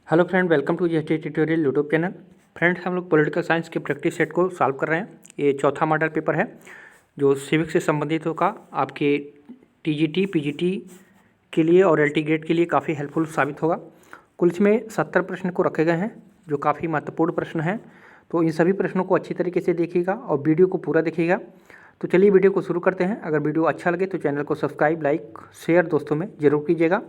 Hello friend, welcome to GST tutorial YouTube channel. Friends, हम लोग political science के practice set को solve कर रहे हैं। ये चौथा मॉडल पेपर है जो सिविक्स से संबंधित होगा। आपके टीजीटी, पीजीटी के लिए और एलटी ग्रेड के लिए काफ़ी हेल्पफुल साबित होगा। कुल इसमें 70 प्रश्न को रखे गए हैं जो काफ़ी महत्वपूर्ण प्रश्न हैं। तो इन सभी प्रश्नों को अच्छी तरीके से देखिएगा और वीडियो को पूरा देखिएगा। तो चलिए वीडियो को शुरू करते हैं। अगर वीडियो अच्छा लगे तो चैनल को सब्सक्राइब, लाइक, शेयर दोस्तों में ज़रूर कीजिएगा।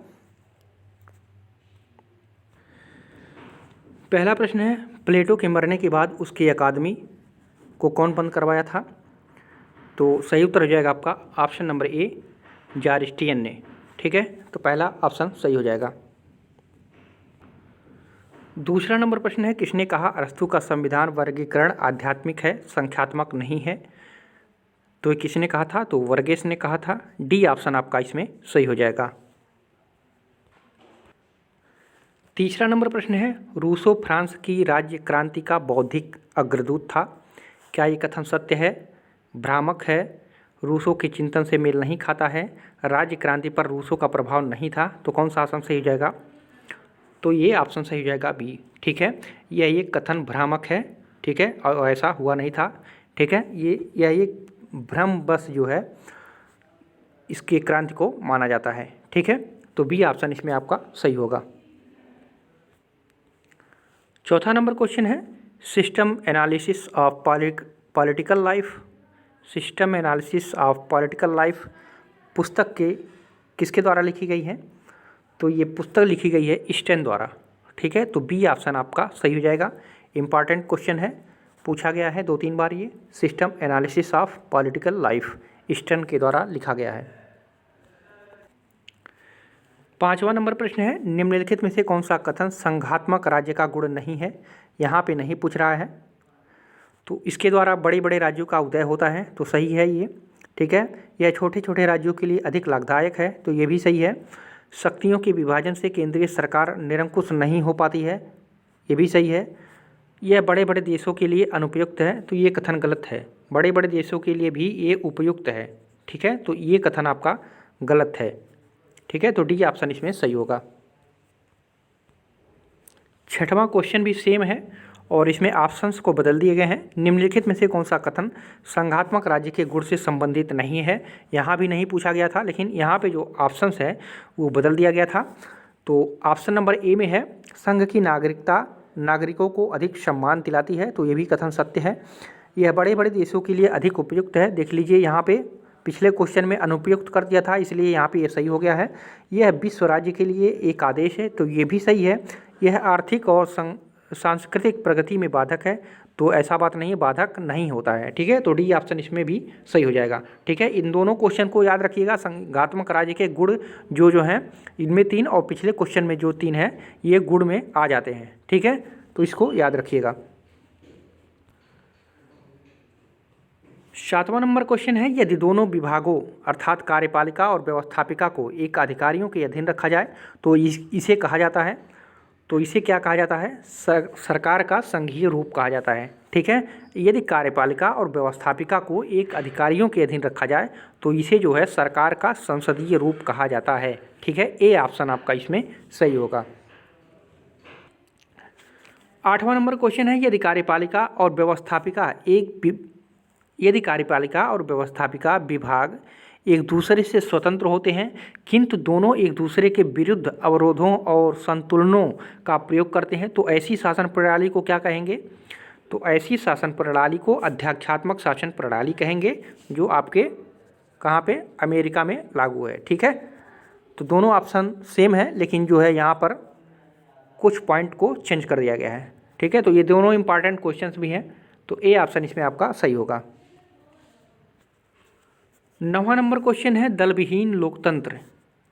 पहला प्रश्न है, प्लेटो के मरने के बाद उसकी अकादमी को कौन बंद करवाया था? तो सही उत्तर हो जाएगा आपका ऑप्शन नंबर ए, जारिस्टियन ने। ठीक है, तो पहला ऑप्शन सही हो जाएगा। दूसरा नंबर प्रश्न है, किसने कहा अरस्तु का संविधान वर्गीकरण आध्यात्मिक है, संख्यात्मक नहीं है? तो ये किसने कहा था? तो वर्गेस ने कहा था। डी ऑप्शन आपका इसमें सही हो जाएगा। तीसरा नंबर प्रश्न है, रूसो फ्रांस की राज्य क्रांति का बौद्धिक अग्रदूत था। क्या ये कथन सत्य है, भ्रामक है, रूसो के चिंतन से मेल नहीं खाता है, राज्य क्रांति पर रूसो का प्रभाव नहीं था? तो कौन सा ऑप्शन सही हो जाएगा? तो ये ऑप्शन सही हो जाएगा बी। ठीक है, यह एक कथन भ्रामक है। ठीक है, और ऐसा हुआ नहीं था। ठीक है, यह एक भ्रम बस जो है इसके क्रांति को माना जाता है। ठीक है, तो बी ऑप्शन इसमें आपका सही होगा। चौथा नंबर क्वेश्चन है, system analysis of political life. System analysis of political life पुस्तक के किसके द्वारा लिखी गई है? तो ये पुस्तक लिखी गई है स्टेन द्वारा। ठीक है, तो बी ऑप्शन आपका सही हो जाएगा। इम्पॉर्टेंट क्वेश्चन है, पूछा गया है 2-3 बार। ये system analysis of political life स्टेन के द्वारा लिखा गया है। पांचवा नंबर प्रश्न है, निम्नलिखित में से कौन सा कथन संघात्मक राज्य का गुण नहीं है? यहाँ पे नहीं पूछ रहा है। तो इसके द्वारा बड़े बड़े राज्यों का उदय होता है, तो सही है ये। ठीक है, यह छोटे छोटे राज्यों के लिए अधिक लाभदायक है, तो ये भी सही है। शक्तियों के विभाजन से केंद्रीय सरकार निरंकुश नहीं हो पाती है, ये भी सही है। यह बड़े बड़े देशों के लिए अनुपयुक्त है, तो ये कथन गलत है। बड़े बड़े देशों के लिए भी ये उपयुक्त है। ठीक है, तो ये कथन आपका गलत है। ठीक है, तो डी ऑप्शन इसमें सही होगा। छठवां क्वेश्चन भी सेम है और इसमें ऑप्शंस को बदल दिए गए हैं। निम्नलिखित में से कौन सा कथन संघात्मक राज्य के गुण से संबंधित नहीं है? यहाँ भी नहीं पूछा गया था, लेकिन यहाँ पे जो ऑप्शंस है वो बदल दिया गया था। तो ऑप्शन नंबर ए में है, संघ की नागरिकता नागरिकों को अधिक सम्मान दिलाती है, तो ये भी कथन सत्य है। यह बड़े बड़े देशों के लिए अधिक उपयुक्त है। देख लीजिए, यहाँ पे पिछले क्वेश्चन में अनुपयुक्त कर दिया था, इसलिए यहाँ पे ये सही हो गया है। यह विश्व राज्य के लिए एक आदेश है, तो ये भी सही है। यह आर्थिक और सांस्कृतिक प्रगति में बाधक है, तो ऐसा बात नहीं है, बाधक नहीं होता है। ठीक है, तो डी ऑप्शन इसमें भी सही हो जाएगा। ठीक है, इन दोनों क्वेश्चन को याद रखिएगा। संघात्मक राज्य के गुण जो हैं इनमें 3 और पिछले क्वेश्चन में जो 3 हैं ये गुण में आ जाते हैं। ठीक है, तो इसको याद रखिएगा। 7वां नंबर क्वेश्चन है, यदि दोनों विभागों अर्थात कार्यपालिका और व्यवस्थापिका को एक अधिकारियों के अधीन रखा जाए तो इसे कहा जाता है। तो इसे क्या कहा जाता है? सरकार का संघीय रूप कहा जाता है। ठीक है, यदि कार्यपालिका और व्यवस्थापिका को एक अधिकारियों के अधीन रखा जाए तो इसे जो है सरकार का संसदीय रूप कहा जाता है। ठीक है, ए ऑप्शन आपका इसमें सही होगा। 8वां नंबर क्वेश्चन है, यदि कार्यपालिका और व्यवस्थापिका विभाग एक दूसरे से स्वतंत्र होते हैं किंतु दोनों एक दूसरे के विरुद्ध अवरोधों और संतुलनों का प्रयोग करते हैं, तो ऐसी शासन प्रणाली को क्या कहेंगे? तो ऐसी शासन प्रणाली को अध्यक्षात्मक शासन प्रणाली कहेंगे, जो आपके कहाँ पे? अमेरिका में लागू है। ठीक है, तो दोनों ऑप्शन सेम है, लेकिन जो है यहाँ पर कुछ पॉइंट को चेंज कर दिया गया है। ठीक है, तो ये दोनों इंपॉर्टेंट क्वेश्चंस भी हैं, तो ए ऑप्शन इसमें आपका सही होगा। 9वां नंबर क्वेश्चन है, दलविहीन लोकतंत्र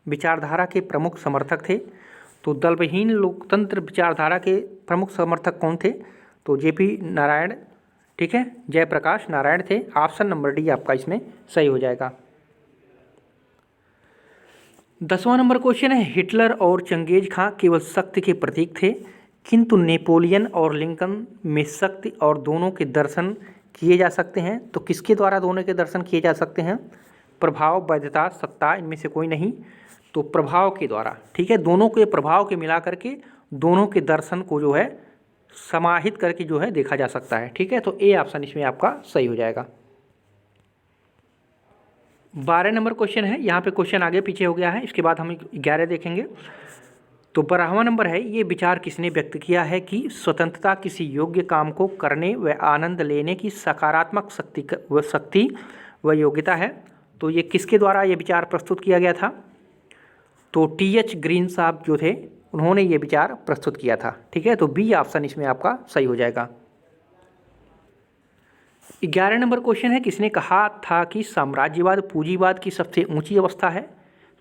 विचारधारा के प्रमुख समर्थक थे। तो दलविहीन लोकतंत्र विचारधारा के प्रमुख समर्थक कौन थे? तो जेपी नारायण, ठीक है, जयप्रकाश नारायण थे। ऑप्शन नंबर डी आपका इसमें सही हो जाएगा। 10वां नंबर क्वेश्चन है, हिटलर और चंगेज खां केवल शक्ति के प्रतीक थे किंतु नेपोलियन और लिंकन में शक्ति और दोनों के दर्शन किए जा सकते हैं। तो किसके द्वारा दोनों के दर्शन किए जा सकते हैं? प्रभाव, वैधता, सत्ता, इनमें से कोई नहीं। तो प्रभाव के द्वारा, ठीक है, दोनों के प्रभाव के मिला करके दोनों के दर्शन को जो है समाहित करके जो है देखा जा सकता है, ठीक है। तो ए ऑप्शन इसमें आपका सही हो जाएगा। 12 नंबर क्वेश्चन है, यहाँ पे क्वेश्चन आगे पीछे हो गया है, इसके बाद हम 11 देखेंगे। तो 12वां नंबर है, ये विचार किसने व्यक्त किया है कि स्वतंत्रता किसी योग्य काम को करने व आनंद लेने की सकारात्मक शक्ति व योग्यता है। तो ये किसके द्वारा ये विचार प्रस्तुत किया गया था? तो टी.एच. ग्रीन साहब जो थे उन्होंने ये विचार प्रस्तुत किया था, ठीक है। तो बी ऑप्शन इसमें आपका सही हो जाएगा। 11 नंबर क्वेश्चन है, किसने कहा था कि साम्राज्यवाद पूंजीवाद की सबसे ऊंची अवस्था है?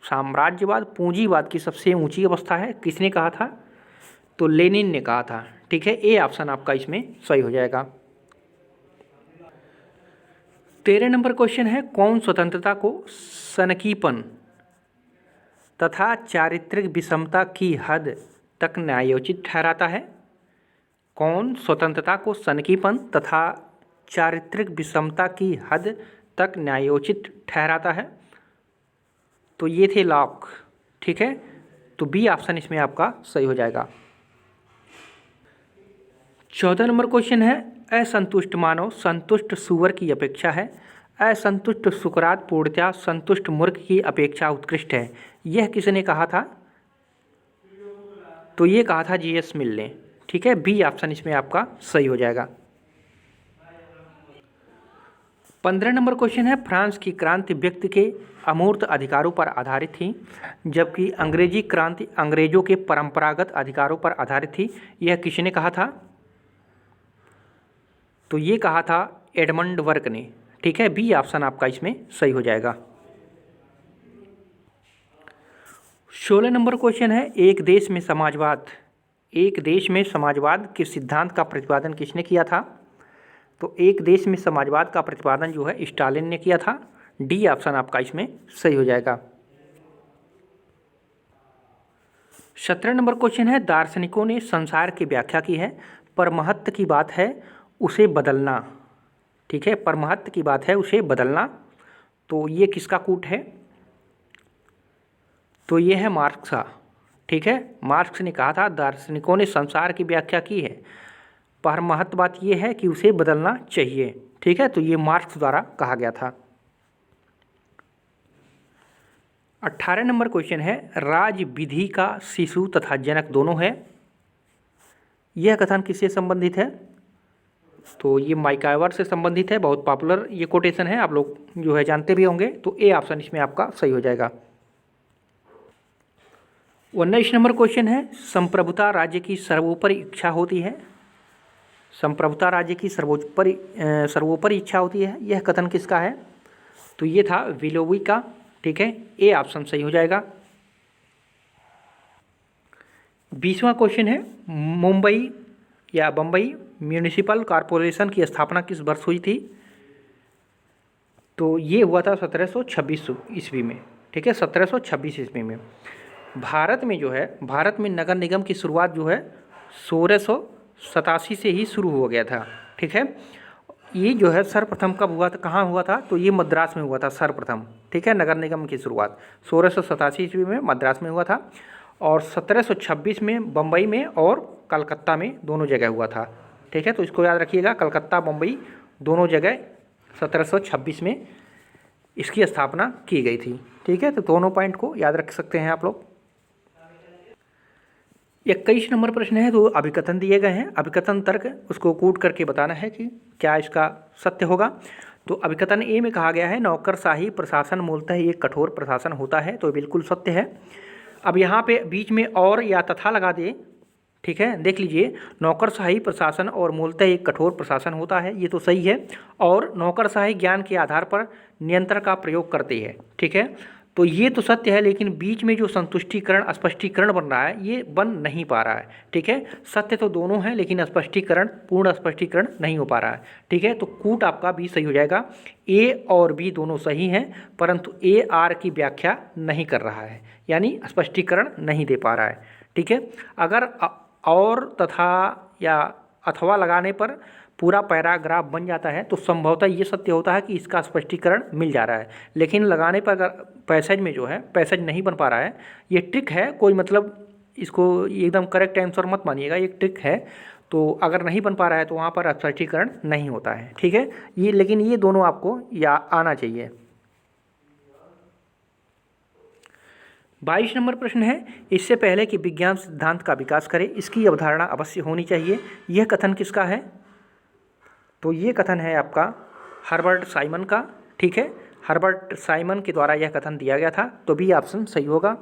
साम्राज्यवाद पूंजीवाद की सबसे ऊंची अवस्था है, किसने कहा था? तो लेनिन ने कहा था, ठीक है। ए ऑप्शन आपका इसमें सही हो जाएगा। 13 नंबर क्वेश्चन है, कौन स्वतंत्रता को सनकीपन तथा चारित्रिक विषमता की हद तक न्यायोचित ठहराता है? कौन स्वतंत्रता को सनकीपन तथा चारित्रिक विषमता की हद तक न्यायोचित ठहराता है? तो ये थे लॉक, ठीक है। तो बी ऑप्शन इसमें आपका सही हो जाएगा। 14 नंबर क्वेश्चन है, असंतुष्ट मानव संतुष्ट सूअर की अपेक्षा है, असंतुष्ट सुकरात पूर्णतया संतुष्ट मूर्ख की अपेक्षा उत्कृष्ट है। यह किसने कहा था? तो ये कहा था जी.एस. मिल ने, ठीक है। बी ऑप्शन इसमें आपका सही हो जाएगा। 15 नंबर क्वेश्चन है, फ्रांस की क्रांति व्यक्ति के अमूर्त अधिकारों पर आधारित थी, जबकि अंग्रेजी क्रांति अंग्रेजों के परंपरागत अधिकारों पर आधारित थी। यह किसने कहा था? तो ये कहा था एडमंड बर्क ने, ठीक है। बी ऑप्शन आपका इसमें सही हो जाएगा। 16 नंबर क्वेश्चन है, एक देश में समाजवाद के सिद्धांत का प्रतिपादन किसने किया था? तो एक देश में समाजवाद का प्रतिपादन जो है स्टालिन ने किया था। डी ऑप्शन आपका इसमें सही हो जाएगा। 17 नंबर क्वेश्चन है, दार्शनिकों ने संसार की व्याख्या की है, पर महत्व की बात है उसे बदलना, ठीक है। पर महत्व की बात है उसे बदलना। तो ये किसका कूट है? तो ये है मार्क्स का, ठीक है। मार्क्स ने कहा था दार्शनिकों ने संसार की व्याख्या की है, पर महत्व बात ये है कि उसे बदलना चाहिए, ठीक है। तो ये मार्क्स द्वारा कहा गया था। 18 नंबर क्वेश्चन है, राज विधि का शिशु तथा जनक दोनों है। यह कथन किससे संबंधित है? तो ये माइकाइवर से संबंधित है, बहुत पॉपुलर ये कोटेशन है, आप लोग जो है जानते भी होंगे। तो ए ऑप्शन इसमें आपका सही हो जाएगा। 19 नंबर क्वेश्चन है, संप्रभुता राज्य की सर्वोपरि इच्छा होती है। संप्रभुता राज्य की सर्वोपरि इच्छा होती है, यह कथन किसका है? तो ये था विलोवी का, ठीक है। ए ऑप्शन सही हो जाएगा। 20वां क्वेश्चन है, मुंबई या बम्बई म्यूनिसिपल कॉरपोरेशन की स्थापना किस वर्ष हुई थी? तो ये हुआ था 1726 ईस्वी में, ठीक है। 1726 ईस्वी में भारत में नगर निगम की शुरुआत जो है 1687 से ही शुरू हो गया था, ठीक है। ये जो है सर्वप्रथम कब हुआ था, कहाँ हुआ था? तो ये मद्रास में हुआ था सर्वप्रथम, ठीक है। नगर निगम की शुरुआत 1687 ईस्वी में मद्रास में हुआ था, और 1726 में बम्बई में और कलकत्ता में दोनों जगह हुआ था, ठीक है। तो इसको याद रखिएगा, कलकत्ता बम्बई दोनों जगह 1726 में इसकी स्थापना की गई थी, ठीक है। तो दोनों पॉइंट को याद रख सकते हैं आप लोग। 21 नंबर प्रश्न है, तो अभिकथन दिए गए हैं, अभिकथन तर्क उसको कूट करके बताना है कि क्या इसका सत्य होगा। तो अभिकथन ए में कहा गया है, नौकरशाही प्रशासन मूलतः एक कठोर प्रशासन होता है, तो बिल्कुल सत्य है। अब यहाँ पे बीच में और या तथा लगा दे, ठीक है। देख लीजिए, नौकरशाही प्रशासन और मूलतः एक कठोर प्रशासन होता है, ये तो सही है। और नौकरशाही ज्ञान के आधार पर नियंत्रण का प्रयोग करती है, ठीक है। तो ये तो सत्य है, लेकिन बीच में जो संतुष्टिकरण स्पष्टीकरण बन रहा है ये बन नहीं पा रहा है, ठीक है। सत्य तो दोनों हैं, लेकिन स्पष्टीकरण पूर्ण स्पष्टीकरण नहीं हो पा रहा है, ठीक है। तो कूट आपका बी सही हो जाएगा। ए और बी दोनों सही हैं, परंतु ए आर की व्याख्या नहीं कर रहा है, यानी स्पष्टीकरण नहीं दे पा रहा है, ठीक है। अगर और तथा या अथवा लगाने पर पूरा पैराग्राफ बन जाता है तो संभवतः ये सत्य होता है कि इसका स्पष्टीकरण मिल जा रहा है, लेकिन लगाने पर अगर पैसेज में जो है पैसेज नहीं बन पा रहा है, ये ट्रिक है, कोई मतलब इसको एकदम करेक्ट आंसर मत मानिएगा, ये ट्रिक है। तो अगर नहीं बन पा रहा है तो वहाँ पर स्पष्टीकरण नहीं होता है, ठीक है। ये लेकिन ये दोनों आपको या आना चाहिए। 22 नंबर प्रश्न है, इससे पहले कि विज्ञान सिद्धांत का विकास करे इसकी अवधारणा अवश्य होनी चाहिए, यह कथन किसका है? तो ये कथन है आपका हर्बर्ट साइमन का, ठीक है। हर्बर्ट साइमन के द्वारा यह कथन दिया गया था, तो बी ऑप्शन सही होगा।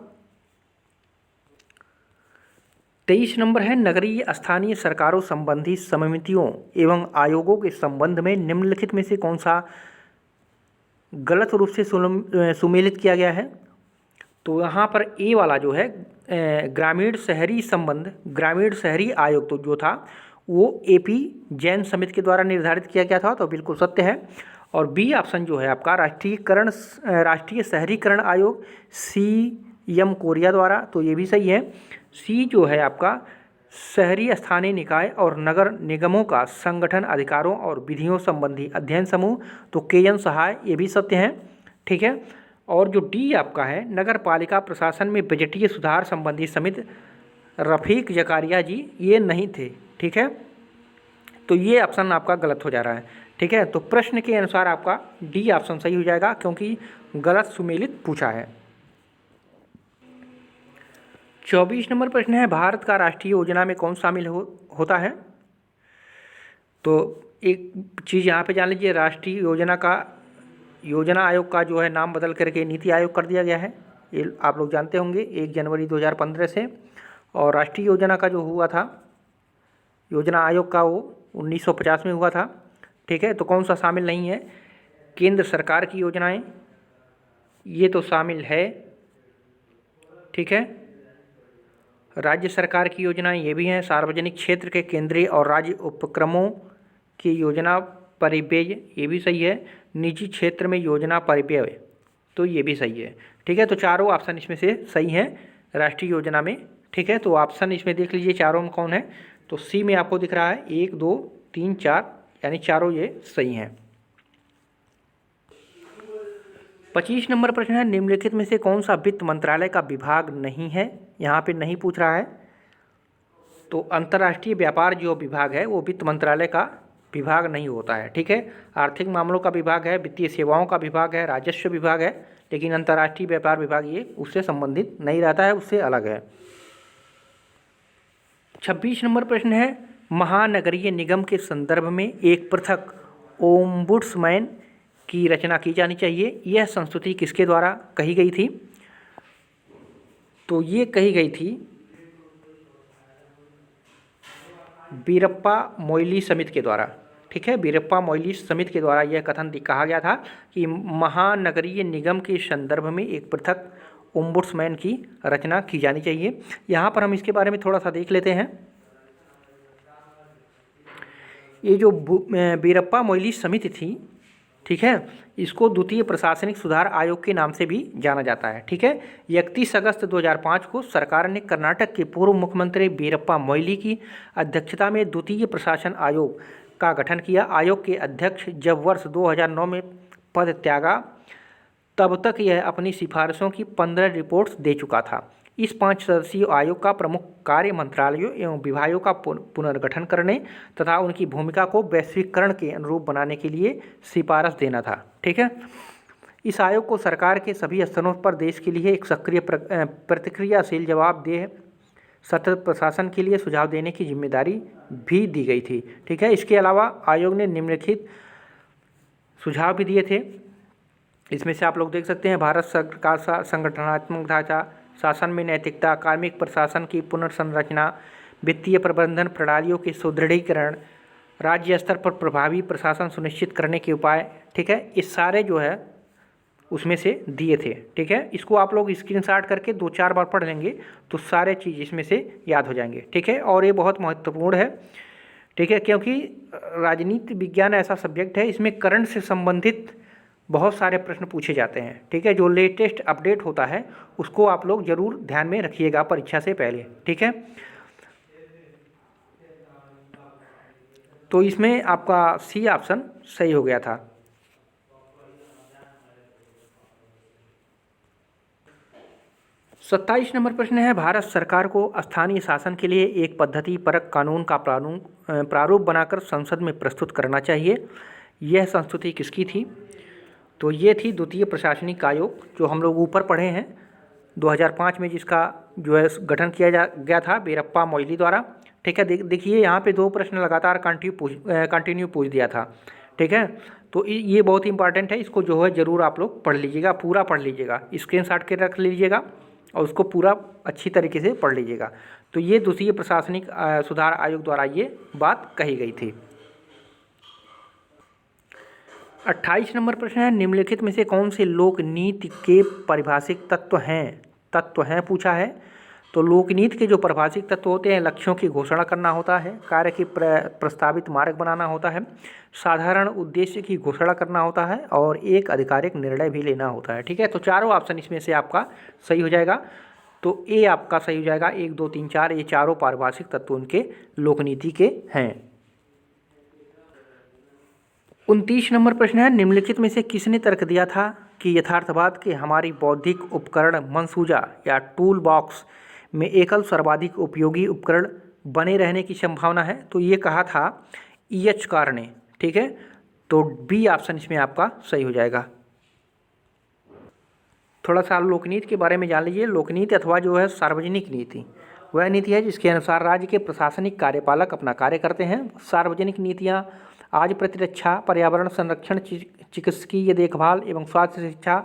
23 नंबर है, नगरीय स्थानीय सरकारों संबंधी समितियों एवं आयोगों के संबंध में निम्नलिखित में से कौन सा गलत रूप से सुमेलित किया गया है? तो यहाँ पर ए वाला जो है ग्रामीण शहरी आयोग तो जो था वो एपी जैन समिति के द्वारा निर्धारित किया गया था, तो बिल्कुल सत्य है। और बी ऑप्शन जो है आपका राष्ट्रीय शहरीकरण आयोग CM कोरिया द्वारा, तो ये भी सही है। सी जो है आपका शहरी स्थानीय निकाय और नगर निगमों का संगठन अधिकारों और विधियों संबंधी अध्ययन समूह, तो KN सहाय, ये भी सत्य है, ठीक है। और जो डी आपका है नगर पालिका प्रशासन में बजटीय सुधार संबंधी समिति, रफ़ीक जकारिया जी ये नहीं थे, ठीक है। तो ये ऑप्शन आपका गलत हो जा रहा है, ठीक है। तो प्रश्न के अनुसार आपका डी ऑप्शन सही हो जाएगा क्योंकि गलत सुमेलित पूछा है। 24 नंबर प्रश्न है, भारत का राष्ट्रीय योजना में कौन शामिल होता है? तो एक चीज़ यहाँ पे जान लीजिए, राष्ट्रीय योजना आयोग का जो है नाम बदल करके नीति आयोग कर दिया गया है, ये आप लोग जानते होंगे 1 जनवरी 2015 से। और राष्ट्रीय योजना का जो हुआ था योजना आयोग का वो 1950 में हुआ था, ठीक है। तो कौन सा शामिल नहीं है? केंद्र सरकार की योजनाएं ये तो शामिल है, ठीक है। राज्य सरकार की योजनाएं ये भी हैं, सार्वजनिक क्षेत्र के केंद्रीय और राज्य उपक्रमों की योजना परिव्यय ये भी सही है, निजी क्षेत्र में योजना परिव्यय तो ये भी सही है, ठीक है। तो चारों ऑप्शन इसमें से सही हैं राष्ट्रीय योजना में, ठीक है। तो ऑप्शन इसमें देख लीजिए चारों में कौन है, तो सी में आपको दिख रहा है 1 2 3 4, यानी चारों ये सही हैं। 25 नंबर प्रश्न है, निम्नलिखित में से कौन सा वित्त मंत्रालय का विभाग नहीं है? यहाँ पे नहीं पूछ रहा है, तो अंतर्राष्ट्रीय व्यापार जो विभाग है वो वित्त मंत्रालय का विभाग नहीं होता है, ठीक है। आर्थिक मामलों का विभाग है, वित्तीय सेवाओं का विभाग है, राजस्व विभाग है, लेकिन अंतर्राष्ट्रीय व्यापार विभाग ये उससे संबंधित नहीं रहता है, उससे अलग है। 26 नंबर प्रश्न है, महानगरीय निगम के संदर्भ में एक पृथक ओम्बुड्समैन की रचना की जानी चाहिए, यह संस्तुति किसके द्वारा कही गई थी? तो ये कही गई थी वीरप्पा मोइली समिति के द्वारा, ठीक है। वीरप्पा मोइली समिति के द्वारा यह कथन कहा गया था कि महानगरीय निगम के संदर्भ में एक पृथक ओम्बुड्समैन की रचना की जानी चाहिए। यहाँ पर हम इसके बारे में थोड़ा सा देख लेते हैं। ये जो वीरप्पा मोइली समिति थी, ठीक है, इसको द्वितीय प्रशासनिक सुधार आयोग के नाम से भी जाना जाता है, ठीक है। 31 अगस्त 2005 को सरकार ने कर्नाटक के पूर्व मुख्यमंत्री वीरप्पा मोइली की अध्यक्षता में द्वितीय प्रशासन आयोग का गठन किया। आयोग के अध्यक्ष जब वर्ष 2009 में पद त्यागा, तब तक यह अपनी सिफारिशों की 15 रिपोर्ट्स दे चुका था। इस 5 सदस्यीय आयोग का प्रमुख कार्य मंत्रालयों एवं विभागों का पुनर्गठन करने तथा उनकी भूमिका को वैश्वीकरण के अनुरूप बनाने के लिए सिफारिश देना था, ठीक है। इस आयोग को सरकार के सभी स्तरों पर देश के लिए एक सक्रिय प्रतिक्रियाशील जवाबदेह सतत प्रशासन के लिए सुझाव देने की जिम्मेदारी भी दी गई थी, ठीक है। इसके अलावा आयोग ने निम्नलिखित सुझाव भी दिए थे, इसमें से आप लोग देख सकते हैं, भारत सरकार का संगठनात्मक ढांचा, शासन में नैतिकता, कार्मिक प्रशासन की पुनर्संरचना, वित्तीय प्रबंधन प्रणालियों के सुदृढ़ीकरण, राज्य स्तर पर प्रभावी प्रशासन सुनिश्चित करने के उपाय, ठीक है। इस सारे जो है उसमें से दिए थे, ठीक है। इसको आप लोग स्क्रीनशॉट करके 2-4 बार पढ़ लेंगे तो सारे चीज़ इसमें से याद हो जाएंगे, ठीक है। और ये बहुत महत्वपूर्ण है, ठीक है, क्योंकि राजनीति विज्ञान ऐसा सब्जेक्ट है, इसमें करंट से संबंधित बहुत सारे प्रश्न पूछे जाते हैं, ठीक है। जो लेटेस्ट अपडेट होता है उसको आप लोग ज़रूर ध्यान में रखिएगा परीक्षा से पहले, ठीक है। तो इसमें आपका सी ऑप्शन सही हो गया था। सत्ताईस नंबर प्रश्न है, भारत सरकार को स्थानीय शासन के लिए एक पद्धति परक कानून का प्रारूप बनाकर संसद में प्रस्तुत करना चाहिए। यह संस्तुति किसकी थी? तो ये थी द्वितीय प्रशासनिक आयोग, जो हम लोग ऊपर पढ़े हैं 2005 में, जिसका जो है गठन किया गया था वीरप्पा मोइली द्वारा। ठीक है, देखिए यहाँ पे 2 प्रश्न लगातार कंटिन्यू पूछ दिया था। ठीक है, तो ये बहुत इंपॉर्टेंट है, इसको जो है ज़रूर आप लोग पढ़ लीजिएगा, पूरा पढ़ लीजिएगा, स्क्रीनशॉट के रख लीजिएगा और उसको पूरा अच्छी तरीके से पढ़ लीजिएगा। तो ये द्वितीय प्रशासनिक सुधार आयोग द्वारा ये बात कही गई थी। 28 नंबर प्रश्न है, निम्नलिखित में से कौन से लोक नीति के परिभाषिक तत्व हैं पूछा है। तो लोकनीति के जो परिभाषिक तत्व होते हैं, लक्ष्यों की घोषणा करना होता है, कार्य की प्रस्तावित मार्ग बनाना होता है, साधारण उद्देश्य की घोषणा करना होता है और एक आधिकारिक निर्णय भी लेना होता है। ठीक है, तो चारों ऑप्शन इसमें से आपका सही हो जाएगा। तो ए आपका सही हो जाएगा, 1 2 3 4 ये चारों पारिभाषिक तत्व उनके लोकनीति के हैं। 29 नंबर प्रश्न है, निम्नलिखित में से किसने तर्क दिया था कि यथार्थवाद के हमारी बौद्धिक उपकरण मंसूजा या टूल बॉक्स में एकल सर्वाधिक उपयोगी उपकरण बने रहने की संभावना है? तो ये कहा था EH कार ने। ठीक है, तो बी ऑप्शन इसमें आपका सही हो जाएगा। थोड़ा सा लोकनीति के बारे में जान लीजिए। लोकनीति अथवा जो है सार्वजनिक नीति वह नीति है जिसके अनुसार राज्य के प्रशासनिक कार्यपालक अपना कार्य करते हैं। सार्वजनिक नीतियाँ आज प्रतिरक्षा, पर्यावरण संरक्षण, चिकित्सकीय देखभाल एवं स्वास्थ्य शिक्षा,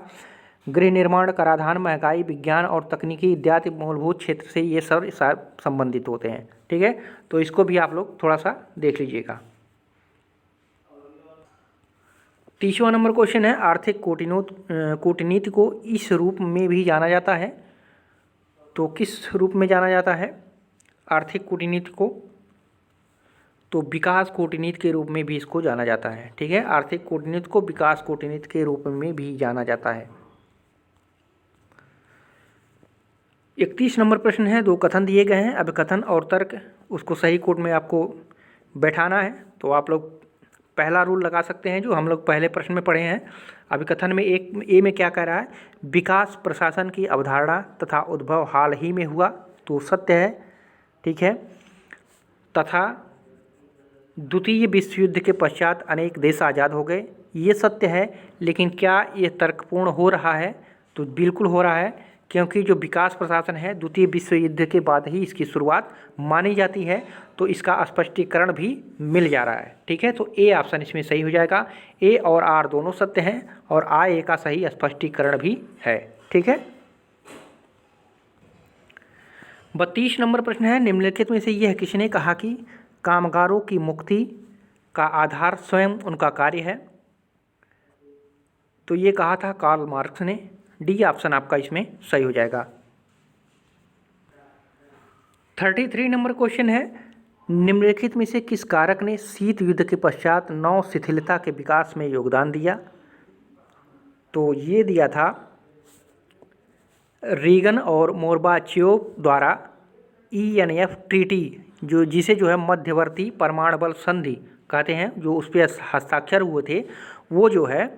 गृह निर्माण, कराधान, महंगाई, विज्ञान और तकनीकी इत्यादि मूलभूत क्षेत्र से ये सब संबंधित होते हैं। ठीक है, तो इसको भी आप लोग थोड़ा सा देख लीजिएगा। 30वां नंबर क्वेश्चन है, आर्थिक कूटनीति को इस रूप में भी जाना जाता है। तो किस रूप में जाना जाता है आर्थिक कूटनीति को? तो विकास कूटनीति के रूप में भी इसको जाना जाता है। ठीक है, आर्थिक कूटनीति को विकास कूटनीति के रूप में भी जाना जाता है। 31 नंबर प्रश्न है, 2 कथन दिए गए हैं, अभिकथन और तर्क, उसको सही कोड में आपको बैठाना है। तो आप लोग पहला रूल लगा सकते हैं जो हम लोग पहले प्रश्न में पढ़े हैं। अभिकथन में ए में क्या कह रहा है? विकास प्रशासन की अवधारणा तथा उद्भव हाल ही में हुआ, तो सत्य है। ठीक है, तथा द्वितीय विश्व युद्ध के पश्चात अनेक देश आज़ाद हो गए, ये सत्य है। लेकिन क्या ये तर्कपूर्ण हो रहा है? तो बिल्कुल हो रहा है, क्योंकि जो विकास प्रशासन है द्वितीय विश्व युद्ध के बाद ही इसकी शुरुआत मानी जाती है, तो इसका स्पष्टीकरण भी मिल जा रहा है। ठीक है, तो ए ऑप्शन इसमें सही हो जाएगा। ए और आर दोनों सत्य हैं और ए का सही स्पष्टीकरण भी है। ठीक है, 32 नंबर प्रश्न है, निम्नलिखित में से यह किसने कहा कि कामगारों की मुक्ति का आधार स्वयं उनका कार्य है? तो ये कहा था कार्ल मार्क्स ने। डी ऑप्शन आपका इसमें सही हो जाएगा। 33 नंबर क्वेश्चन है, निम्नलिखित में से किस कारक ने शीत युद्ध के पश्चात नौ शिथिलता के विकास में योगदान दिया? तो ये दिया था रीगन और मोर्बाचेव द्वारा ENF ट्रीटी, जिसे जो है मध्यवर्ती परमाणु बल संधि कहते हैं, जो उस पर हस्ताक्षर हुए थे, वो जो है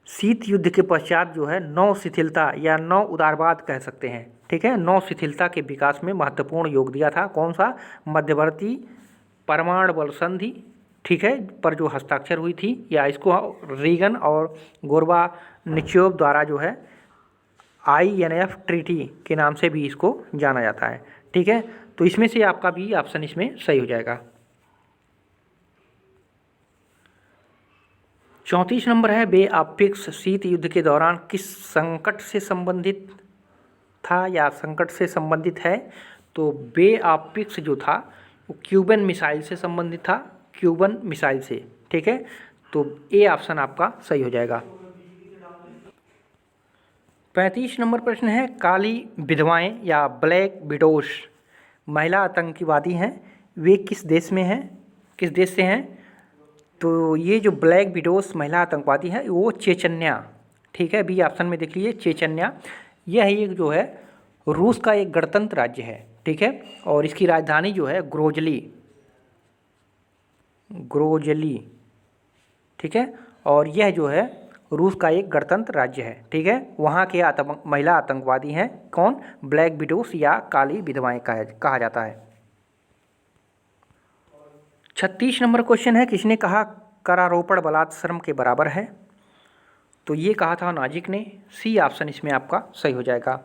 शीत युद्ध के पश्चात जो है नौ शिथिलता या नौ उदारवाद कह सकते हैं। ठीक है, नौ शिथिलता के विकास में महत्वपूर्ण योग दिया था। कौन सा? मध्यवर्ती परमाणु बल संधि, ठीक है, पर जो हस्ताक्षर हुई थी, या इसको रीगन और गोर्बाचेव द्वारा जो है INF ट्रीटी के नाम से भी इसको जाना जाता है। ठीक है, तो इसमें से आपका भी ऑप्शन इसमें सही हो जाएगा। 34 नंबर है, बे ऑप्टिक्स शीत युद्ध के दौरान किस संकट से संबंधित था या संकट से संबंधित है? तो बे ऑप्टिक्स जो था वो क्यूबन मिसाइल से संबंधित था, क्यूबन मिसाइल से। ठीक है, तो ए ऑप्शन आपका सही हो जाएगा। 35 नंबर प्रश्न है, काली विधवाएं या ब्लैक विडोज महिला आतंकवादी हैं, वे किस देश में हैं, किस देश से हैं? तो ये जो ब्लैक विडोज महिला आतंकवादी है वो चेचन्या, ठीक है, बी ऑप्शन में देख लीजिए चेचन्या। यह एक जो है रूस का एक गणतंत्र राज्य है। ठीक है, और इसकी राजधानी जो है ग्रोजली, ठीक है। और यह जो है रूस का एक गणतंत्र राज्य है, ठीक है। वहाँ के महिला आतंकवादी हैं कौन? ब्लैक विडोस या काली विधवाएं कहा जाता है। 36 नंबर क्वेश्चन है, किसने कहा करारोपण बलात्श्रम के बराबर है? तो ये कहा था नाजिक ने। सी ऑप्शन इसमें आपका सही हो जाएगा।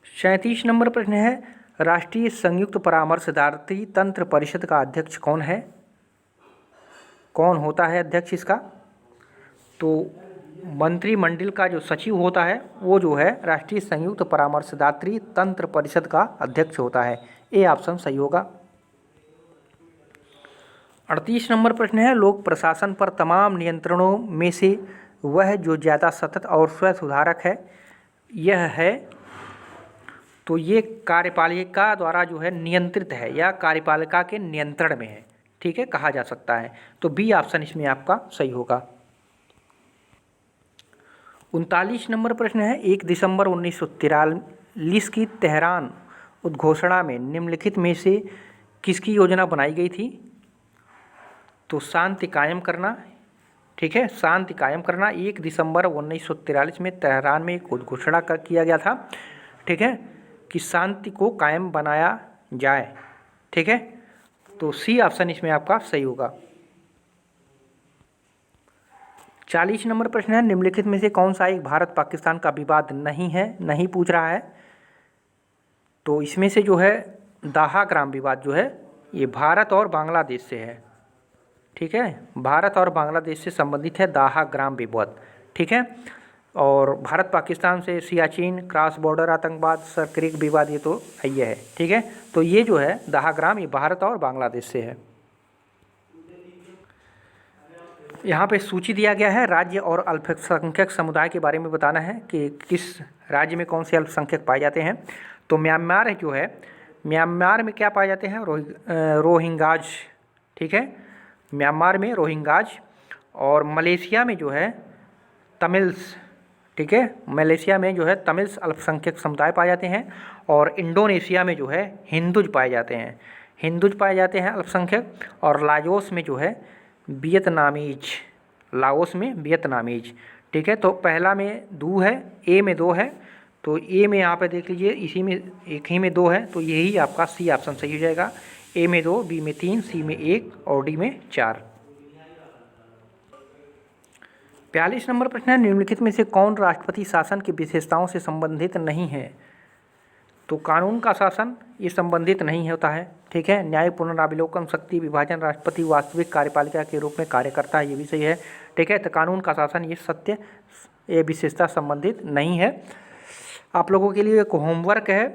37 नंबर प्रश्न है, राष्ट्रीय संयुक्त परामर्शदात्री तंत्र परिषद का अध्यक्ष कौन है? कौन होता है अध्यक्ष इसका? तो मंत्रिमंडल का जो सचिव होता है वो जो है राष्ट्रीय संयुक्त परामर्शदात्री तंत्र परिषद का अध्यक्ष होता है। ए ऑप्शन सही होगा। 38 नंबर प्रश्न है, लोक प्रशासन पर तमाम नियंत्रणों में से वह जो ज़्यादा सतत और स्वयं सुधारक है यह है। तो ये कार्यपालिका द्वारा जो है नियंत्रित है या कार्यपालिका के नियंत्रण में है, ठीक है, कहा जा सकता है। तो बी ऑप्शन इसमें आपका सही होगा। 39 नंबर प्रश्न है, 1 दिसंबर 1943 की तेहरान उद्घोषणा में निम्नलिखित में से किसकी योजना बनाई गई थी? तो शांति कायम करना, ठीक है, शांति कायम करना। 1 दिसंबर 1943 में तेहरान में एक उद्घोषणा किया गया था, ठीक है, कि शांति को कायम बनाया जाए, ठीक है। तो सी ऑप्शन इसमें आपका सही होगा। 40 नंबर प्रश्न है, निम्नलिखित में से कौन सा एक भारत पाकिस्तान का विवाद नहीं है? नहीं पूछ रहा है। तो इसमें से जो है दाहा-ग्राम विवाद जो है ये भारत और बांग्लादेश से है, ठीक है, भारत और बांग्लादेश से संबंधित है दाहा-ग्राम विवाद, ठीक है। और भारत पाकिस्तान से सियाचिन, क्रॉस बॉर्डर आतंकवाद, सरक्रिक विवाद, ये तो ये है, ठीक है। तो ये जो है दाहा-ग्राम ये भारत और बांग्लादेश से है। यहाँ पे सूची दिया गया है, राज्य और अल्पसंख्यक समुदाय के बारे में बताना है कि किस राज्य में कौन से अल्पसंख्यक पाए जाते हैं। तो म्यांमार जो है, म्यांमार में क्या पाए जाते हैं? रोहिंगाज, ठीक है, म्यांमार में रोहिंगाज। और मलेशिया में जो है तमिल्स, ठीक है, मलेशिया में जो है तमिल्स अल्पसंख्यक समुदाय पाए जाते हैं। और इंडोनेशिया में जो है हिंदुज पाए जाते हैं, हिंदुज पाए जाते हैं अल्पसंख्यक। और लाओस में जो है वियतनामीज, लाओस में वियतनामीज, ठीक है। तो पहला में 2 है, ए में 2 है, तो ए में यहाँ पे देख लीजिए इसी में एक ही में 2 है, तो यही आपका सी ऑप्शन सही हो जाएगा। ए में 2, बी में 3, सी में 1 और डी में 4। 42 नंबर प्रश्न है, निम्नलिखित में से कौन राष्ट्रपति शासन की विशेषताओं से संबंधित नहीं है? तो कानून का शासन ये संबंधित नहीं होता है, ठीक है। न्याय, पुनरावलोकन, शक्ति विभाजन, राष्ट्रपति वास्तविक कार्यपालिका के रूप में कार्य करता है, ये भी सही है, ठीक है। तो कानून का शासन ये सत्य, ये विशेषता संबंधित नहीं है। आप लोगों के लिए एक होमवर्क है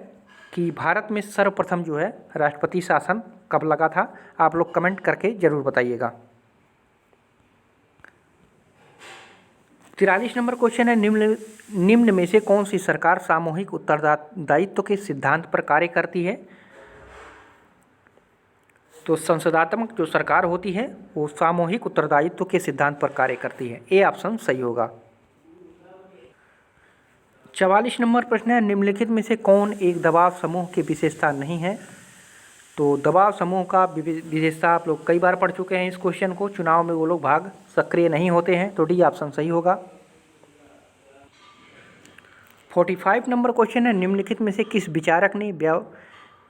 कि भारत में सर्वप्रथम जो है राष्ट्रपति शासन कब लगा था? आप लोग कमेंट करके ज़रूर बताइएगा। 43 नंबर क्वेश्चन है, निम्न में से कौन सी सरकार सामूहिक उत्तरदायित्व के सिद्धांत पर कार्य करती है? तो संसदात्मक जो सरकार होती है वो सामूहिक उत्तरदायित्व के सिद्धांत पर कार्य करती है। ए ऑप्शन सही होगा। 44 नंबर प्रश्न है, निम्नलिखित में से कौन एक दबाव समूह की विशेषता नहीं है? तो दबाव समूह का विशेषता आप लोग कई बार पढ़ चुके हैं इस क्वेश्चन को, चुनाव में वो लोग भाग सक्रिय नहीं होते हैं, तो डी ऑप्शन सही होगा। 45 नंबर क्वेश्चन है, निम्नलिखित में से किस विचारक ने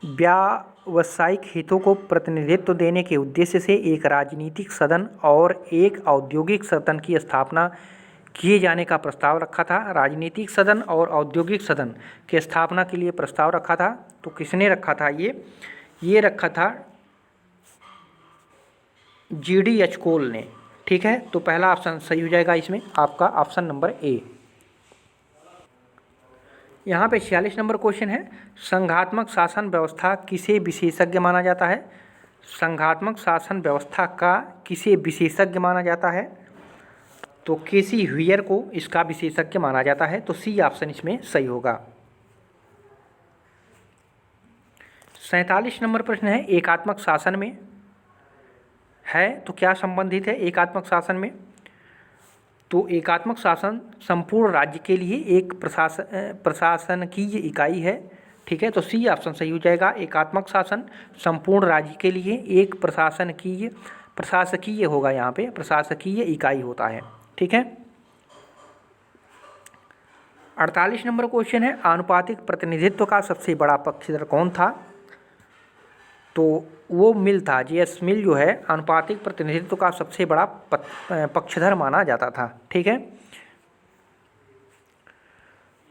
व्यावसायिक हितों को प्रतिनिधित्व देने के उद्देश्य से एक राजनीतिक सदन और एक औद्योगिक सदन की स्थापना किए जाने का प्रस्ताव रखा था? राजनीतिक सदन और औद्योगिक सदन की स्थापना के लिए प्रस्ताव रखा था, तो किसने रखा था? ये रखा था GD कोल ने, ठीक है। तो पहला ऑप्शन सही हो जाएगा इसमें आपका ऑप्शन नंबर ए। यहाँ पे 46 नंबर क्वेश्चन है, संघात्मक शासन व्यवस्था किसे विशेषज्ञ माना जाता है? संघात्मक शासन व्यवस्था का किसे विशेषज्ञ माना जाता है? तो केसी ह्यूयर को इसका विशेषज्ञ माना जाता है, तो सी ऑप्शन इसमें सही होगा। 47 नंबर प्रश्न है, एकात्मक शासन में है तो क्या संबंधित है एकात्मक शासन में? तो एकात्मक शासन संपूर्ण राज्य के लिए एक प्रशासकीय इकाई है, ठीक है, तो सी ऑप्शन सही हो जाएगा। एकात्मक शासन संपूर्ण राज्य के लिए एक प्रशासकीय होगा, यहाँ पे प्रशासकीय इकाई होता है। ठीक है, 48 नंबर क्वेश्चन है, आनुपातिक प्रतिनिधित्व का सबसे बड़ा पक्षधर कौन था? तो वो मिल था, जेएस मिल जो है आनुपातिक प्रतिनिधित्व का सबसे बड़ा पक्षधर माना जाता था। ठीक है,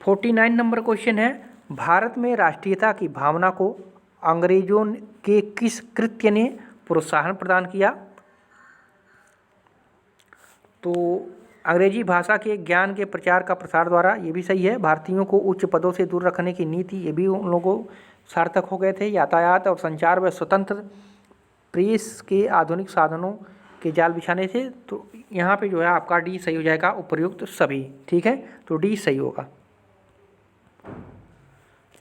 49 नंबर क्वेश्चन है, भारत में राष्ट्रीयता की भावना को अंग्रेजों के किस कृत्य ने प्रोत्साहन प्रदान किया? तो अंग्रेजी भाषा के ज्ञान के प्रचार का प्रसार द्वारा, ये भी सही है। भारतीयों को उच्च पदों से दूर रखने की नीति, ये भी उन लोगों सार्थक हो गए थे। यातायात और संचार व स्वतंत्र प्रेस के आधुनिक साधनों के जाल बिछाने से। तो यहाँ पे जो है आपका डी सही हो जाएगा, उपर्युक्त सभी। ठीक है, तो डी सही होगा।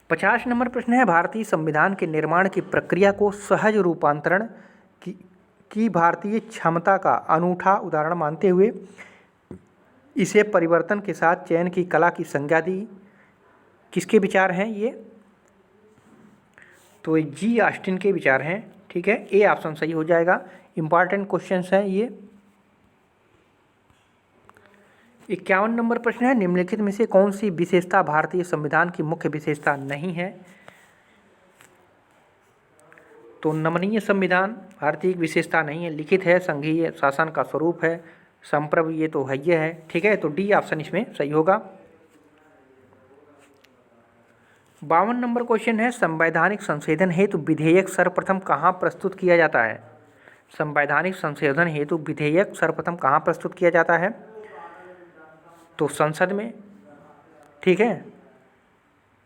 50 नंबर प्रश्न है, भारतीय संविधान के निर्माण की प्रक्रिया को सहज रूपांतरण की भारतीय क्षमता का अनूठा उदाहरण मानते हुए इसे परिवर्तन के साथ चयन की कला की संज्ञा दी। किसके विचार हैं ये? तो जी ऑस्टिन के विचार हैं। ठीक है, ए ऑप्शन सही हो जाएगा। इंपॉर्टेंट क्वेश्चंस हैं ये। 51 नंबर प्रश्न है, निम्नलिखित में से कौन सी विशेषता भारतीय संविधान की मुख्य विशेषता नहीं है? तो नमनीय संविधान भारतीय विशेषता नहीं है, लिखित है, संघीय शासन का स्वरूप है, संप्रभु ये तो है ये है। ठीक है, तो डी ऑप्शन इसमें सही होगा। 52 नंबर क्वेश्चन है, संवैधानिक संशोधन हेतु विधेयक सर्वप्रथम कहाँ प्रस्तुत किया जाता है? संवैधानिक संशोधन हेतु विधेयक सर्वप्रथम कहाँ प्रस्तुत किया जाता है? तो संसद में। ठीक है,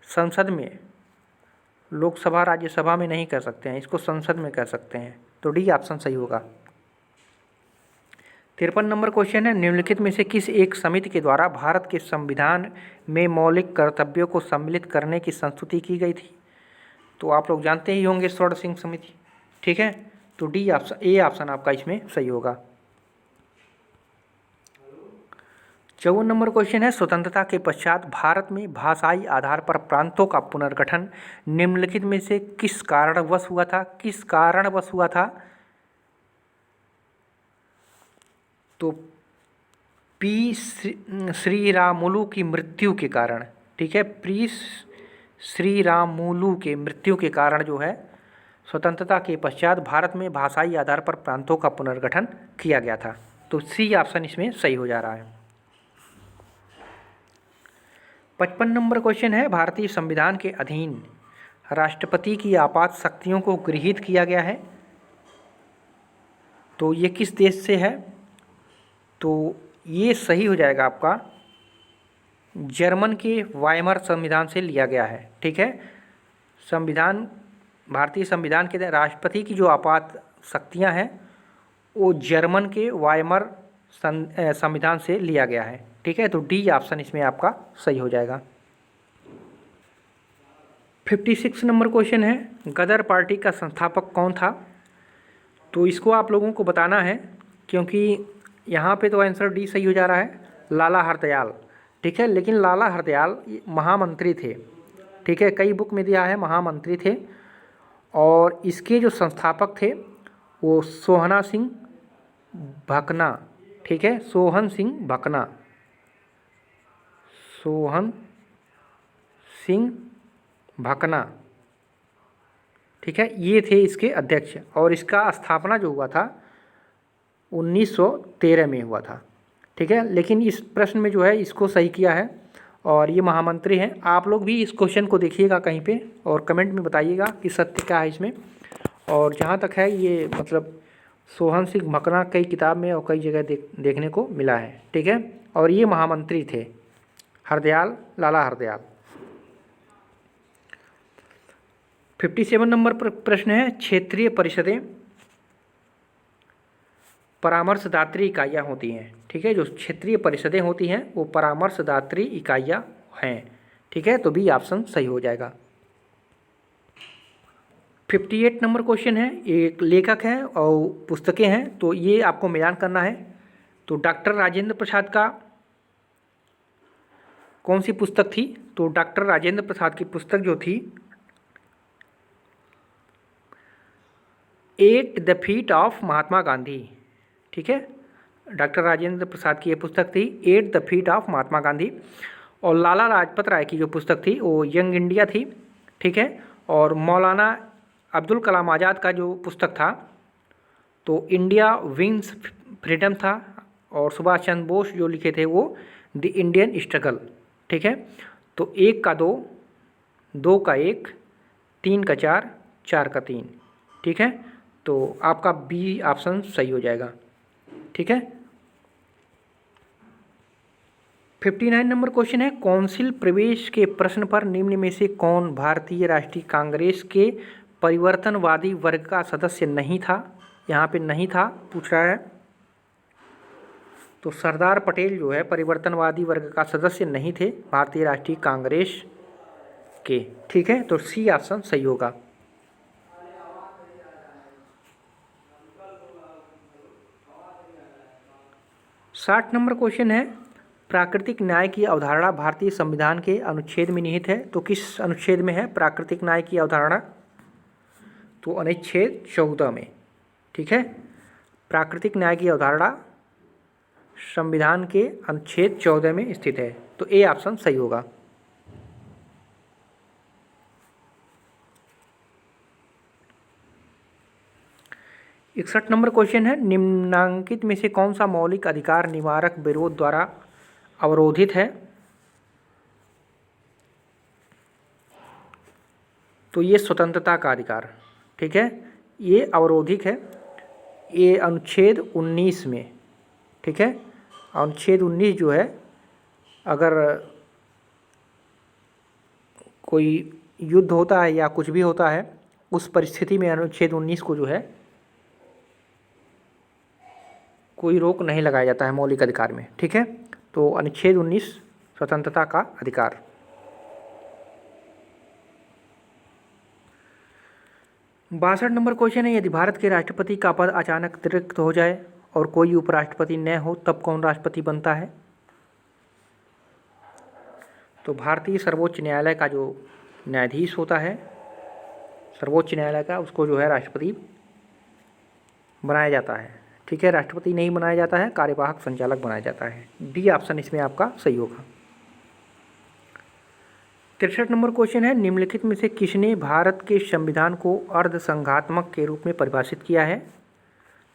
संसद में, लोकसभा राज्यसभा में नहीं कर सकते हैं, इसको संसद में कर सकते हैं। तो डी ऑप्शन सही होगा। 53 नंबर क्वेश्चन है, निम्नलिखित में से किस एक समिति के द्वारा भारत के संविधान में मौलिक कर्तव्यों को सम्मिलित करने की संस्तुति की गई थी? तो आप लोग जानते ही होंगे, स्वर्ण सिंह समिति। ठीक है, तो डी ऑप्शन, ए ऑप्शन आपका इसमें सही होगा। 54 नंबर क्वेश्चन है, स्वतंत्रता के पश्चात भारत में भाषाई आधार पर प्रांतों का पुनर्गठन निम्नलिखित में से किस कारणवश हुआ था? किस कारणवश हुआ था? तो पी श्रीरामुलु की मृत्यु के कारण। ठीक है, पी श्रीरामुलु के मृत्यु के कारण जो है स्वतंत्रता के पश्चात भारत में भाषाई आधार पर प्रांतों का पुनर्गठन किया गया था। तो सी ऑप्शन इसमें सही हो जा रहा है। 55 नंबर क्वेश्चन है, भारतीय संविधान के अधीन राष्ट्रपति की आपात शक्तियों को गृहीत किया गया है। तो ये किस देश से है? तो ये सही हो जाएगा आपका, जर्मन के वाइमर संविधान से लिया गया है। ठीक है, संविधान, भारतीय संविधान के राष्ट्रपति की जो आपात शक्तियां हैं वो जर्मन के वाइमर संविधान से लिया गया है। ठीक है, तो डी ऑप्शन इसमें आपका सही हो जाएगा। 56 नंबर क्वेश्चन है, गदर पार्टी का संस्थापक कौन था? तो इसको आप लोगों को बताना है, क्योंकि यहाँ पे तो आंसर डी सही हो जा रहा है, लाला हरदयाल। ठीक है, लेकिन लाला हरदयाल महामंत्री थे। ठीक है, कई बुक में दिया है महामंत्री थे, और इसके जो संस्थापक थे वो सोहना सिंह भकना। ठीक है, सोहन सिंह भकना, सोहन सिंह भकना। ठीक है, ये थे इसके अध्यक्ष, और इसका स्थापना जो हुआ था 1913 में हुआ था। ठीक है, लेकिन इस प्रश्न में जो है इसको सही किया है, और ये महामंत्री हैं। आप लोग भी इस क्वेश्चन को देखिएगा कहीं पे और कमेंट में बताइएगा कि सत्य क्या है इसमें। और जहाँ तक है ये मतलब सोहन सिंह भकना कई किताब में और कई जगह देखने को मिला है। ठीक है, और ये महामंत्री थे हरदयाल, लाला हरदयाल। 57 नंबर पर प्रश्न है, क्षेत्रीय परिषदें परामर्शदात्री इकाइयाँ होती हैं। ठीक है, जो क्षेत्रीय परिषदें होती हैं वो परामर्शदात्री इकाइयाँ हैं। ठीक है, तो बी ऑप्शन सही हो जाएगा। 58 नंबर क्वेश्चन है, एक लेखक है और पुस्तकें हैं, तो ये आपको मिलान करना है। तो डॉक्टर राजेंद्र प्रसाद का कौन सी पुस्तक थी? तो डॉक्टर राजेंद्र प्रसाद की पुस्तक जो थी at the feet of Mahatma Gandhi, ठीक है, डॉक्टर राजेंद्र प्रसाद की ये पुस्तक थी, at the feet of Mahatma Gandhi. और लाला लाजपत राय की जो पुस्तक थी वो यंग इंडिया थी, ठीक है। और मौलाना अब्दुल कलाम आज़ाद का जो पुस्तक था तो इंडिया विंस फ्रीडम था। और सुभाष चंद्र बोस जो लिखे थे वो द इंडियन स्ट्रगल, ठीक है। तो 1 का 2, 2 का 1, 3 का 4, 4 का 3, ठीक है। तो आपका बी ऑप्शन सही हो जाएगा, ठीक है। 59 नंबर क्वेश्चन है, कौंसिल प्रवेश के प्रश्न पर निम्न में से कौन भारतीय राष्ट्रीय कांग्रेस के परिवर्तनवादी वर्ग का सदस्य नहीं था। यहाँ पे नहीं था पूछ रहा है, तो सरदार पटेल जो है परिवर्तनवादी वर्ग का सदस्य नहीं थे भारतीय राष्ट्रीय कांग्रेस के, ठीक है। तो सी ऑप्शन सही होगा। साठ नंबर क्वेश्चन है, प्राकृतिक न्याय की अवधारणा भारतीय संविधान के अनुच्छेद में निहित है। तो किस अनुच्छेद में है प्राकृतिक न्याय की अवधारणा? तो अनुच्छेद 14 में, ठीक है। प्राकृतिक न्याय की अवधारणा संविधान के अनुच्छेद 14 में स्थित है, तो ए ऑप्शन सही होगा। इकसठ नंबर क्वेश्चन है, निम्नांकित में से कौन सा मौलिक अधिकार निवारक विरोध द्वारा अवरोधित है? तो ये स्वतंत्रता का अधिकार, ठीक है, ये अवरोधित है, ये अनुच्छेद 19 में, ठीक है। अनुच्छेद 19 जो है, अगर कोई युद्ध होता है या कुछ भी होता है उस परिस्थिति में अनुच्छेद 19 को जो है कोई रोक नहीं लगाया जाता है मौलिक अधिकार में, ठीक है। तो अनुच्छेद 19 स्वतंत्रता का अधिकार। बासठ नंबर क्वेश्चन है, यदि भारत के राष्ट्रपति का पद अचानक रिक्त हो जाए और कोई उपराष्ट्रपति न हो तब कौन राष्ट्रपति बनता है? तो भारतीय सर्वोच्च न्यायालय का जो न्यायाधीश होता है सर्वोच्च न्यायालय का, उसको जो है राष्ट्रपति बनाया जाता है, ठीक है। राष्ट्रपति नहीं बनाया जाता है, कार्यवाहक संचालक बनाया जाता है। डी ऑप्शन इसमें आपका सही होगा। 63 नंबर क्वेश्चन है, निम्नलिखित में से किसने भारत के संविधान को अर्धसंघात्मक के रूप में परिभाषित किया है?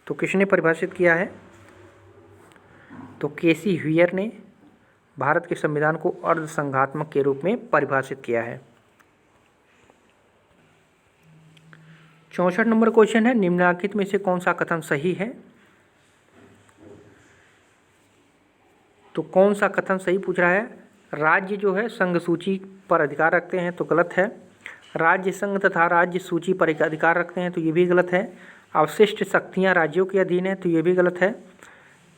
तो किसने परिभाषित किया है? तो केसी ह्यूयर ने भारत के संविधान को अर्धसंघात्मक के रूप में परिभाषित किया है। 64 नंबर क्वेश्चन है, निम्नलिखित में से कौन सा कथन सही है? तो कौन सा कथन सही पूछ रहा है? राज्य जो है संघ सूची पर अधिकार रखते हैं, तो गलत है। राज्य संघ तथा राज्य सूची पर अधिकार रखते हैं, तो ये भी गलत है। अवशिष्ट शक्तियां राज्यों के अधीन है, तो ये भी गलत है।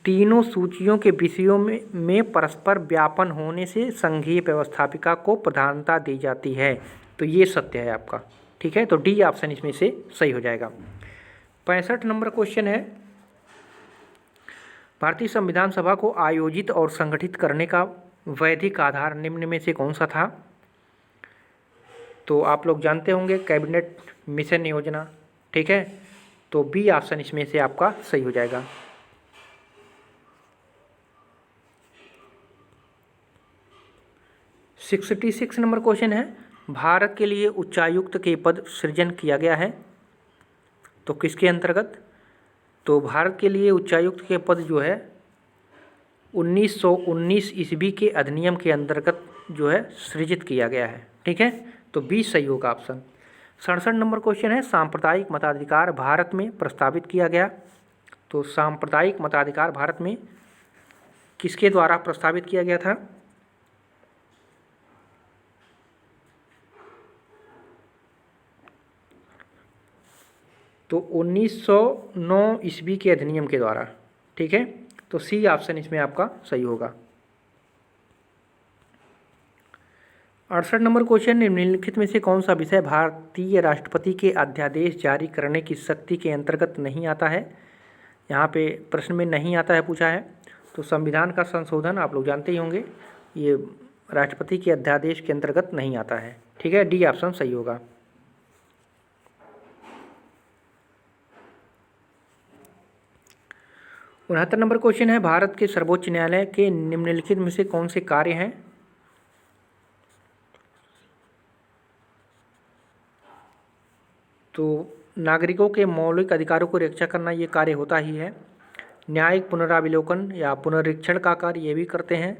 तीनों सूचियों के विषयों में परस्पर व्यापन होने से संघीय व्यवस्थापिका को प्रधानता दी जाती है, तो ये सत्य है आपका, ठीक है। तो डी ऑप्शन इसमें से सही हो जाएगा। 65 नंबर क्वेश्चन है, भारतीय संविधान सभा को आयोजित और संगठित करने का वैधिक आधार निम्न में से कौन सा था? तो आप लोग जानते होंगे कैबिनेट मिशन योजना, ठीक है। तो बी ऑप्शन इसमें से आपका सही हो जाएगा। सिक्सटी 66 नंबर क्वेश्चन है, भारत के लिए उच्चायुक्त के पद सृजन किया गया है, तो किसके अंतर्गत? तो भारत के लिए उच्चायुक्त के पद जो है 1919 ईस्वी के अधिनियम के अंतर्गत जो है सृजित किया गया है, ठीक है। तो बी सही होगा ऑप्शन। 67 नंबर क्वेश्चन है, सांप्रदायिक मताधिकार भारत में प्रस्तावित किया गया। तो सांप्रदायिक मताधिकार भारत में किसके द्वारा प्रस्तावित किया गया था? तो 1909 ईस्वी के अधिनियम के द्वारा, ठीक है। तो सी ऑप्शन इसमें आपका सही होगा। 68 नंबर क्वेश्चन, निम्नलिखित में से कौन सा विषय भारतीय राष्ट्रपति के अध्यादेश जारी करने की शक्ति के अंतर्गत नहीं आता है? यहाँ पे प्रश्न में नहीं आता है पूछा है। तो संविधान का संशोधन आप लोग जानते ही होंगे, ये राष्ट्रपति के अध्यादेश के अंतर्गत नहीं आता है, ठीक है। डी ऑप्शन सही होगा। 69 नंबर क्वेश्चन है, भारत के सर्वोच्च न्यायालय के निम्नलिखित में से कौन से कार्य हैं? तो नागरिकों के मौलिक अधिकारों को रक्षा करना ये कार्य होता ही है। न्यायिक पुनरावलोकन या पुनरीक्षण का कार्य ये भी करते हैं।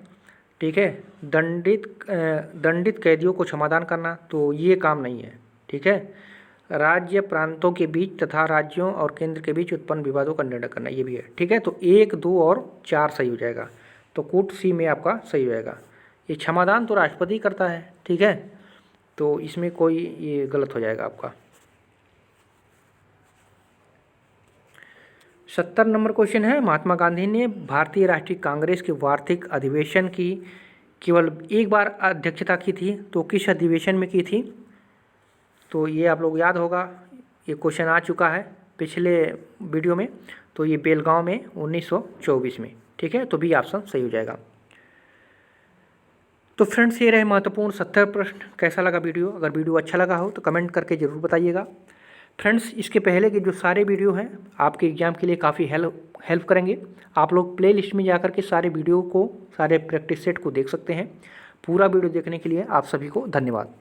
ठीक है। दंडित कैदियों को क्षमादान करना, तो ये काम नहीं है। ठीक है। राज्य प्रांतों के बीच तथा राज्यों और केंद्र के बीच उत्पन्न विवादों का निर्णय करना, ये भी है। ठीक है। तो 1, 2 और 4 सही हो जाएगा। तो कूट सी में आपका सही हो जाएगा। ये क्षमादान तो राष्ट्रपति करता है। ठीक है। तो इसमें कोई ये गलत हो जाएगा आपका। 70 नंबर क्वेश्चन है, महात्मा गांधी ने भारतीय राष्ट्रीय कांग्रेस के वार्षिक अधिवेशन की केवल एक बार अध्यक्षता की थी, तो किस अधिवेशन में की थी? तो ये आप लोग याद होगा, ये क्वेश्चन आ चुका है पिछले वीडियो में। तो ये बेलगांव में 1924 में। ठीक है। तो बी ऑप्शन सही हो जाएगा। तो फ्रेंड्स, ये रहे महत्वपूर्ण 70 प्रश्न। कैसा लगा वीडियो? अगर वीडियो अच्छा लगा हो तो कमेंट करके ज़रूर बताइएगा। फ्रेंड्स, इसके पहले के जो सारे वीडियो हैं आपके एग्ज़ाम के लिए काफ़ी हेल्प करेंगे। आप लोग प्ले लिस्ट में जाकर के सारे वीडियो को, सारे प्रैक्टिस सेट को देख सकते हैं। पूरा वीडियो देखने के लिए आप सभी को धन्यवाद।